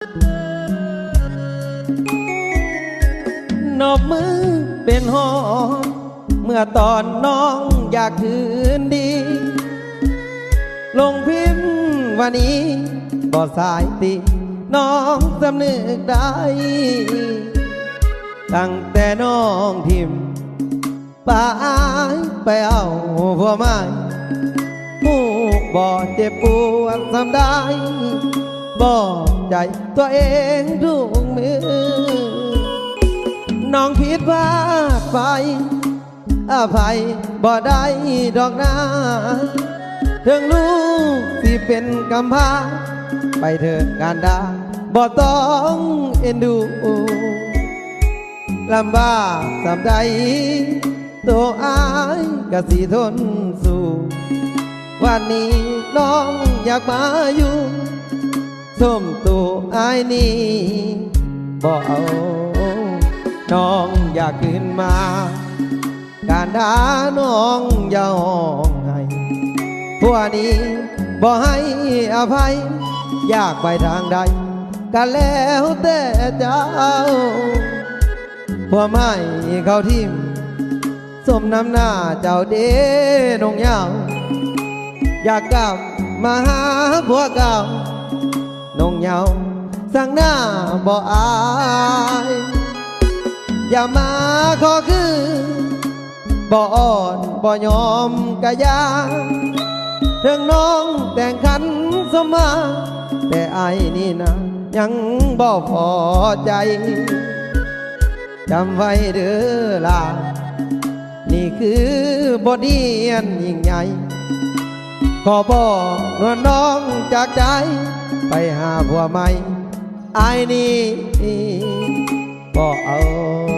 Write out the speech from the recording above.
นบมือเป็นหอมเมื่อตอนน้องอยากคืนดี ลงพิมพ์วันนี้บ่สายตีน้องสำนึกได้ ตั้งแต่น้องทิมไปเอาผัวใหม่มูกบ่เจ็บปวดซ้ำได้บอกใจตัวเองทุกมือน้องผิดพลาดไปอภัยบ่ได้ดอกนาถึงลูกที่เป็นกำพร้าไปเถิดการดาบ่ต้องเอ็นดูลำบากสำใดตัวอายก็สิทนสู้วันนี้น้องอยากมาอยู่ส้มตัวอายนี่บ่เอาน้องอยากขึ้นมาการด่าน้องอย่าห้องให้พวกนี้บ่ให้อภัยอยากไปทางใดก็แล้วแต่เจ้าพวกไม่เขาทิมสมน้ำหน้าเจ้าเด้นงยาวอยากกลับมาหาพวกเก่านงยาวสั่งหน้าบ่อายอย่ามาขอคือบ่อ่อนบ่ยอมกะยาถึงน้องแต่งขันสมาแต่ไอ้นี่นะยังบ่พอใจจำไว้เด้อล่ะนี่คือบทเรียนยิ่งใหญ่ขอบอกว่าน้องจากใจไปหาผัวใหม่ไอ้นี่บ่เอา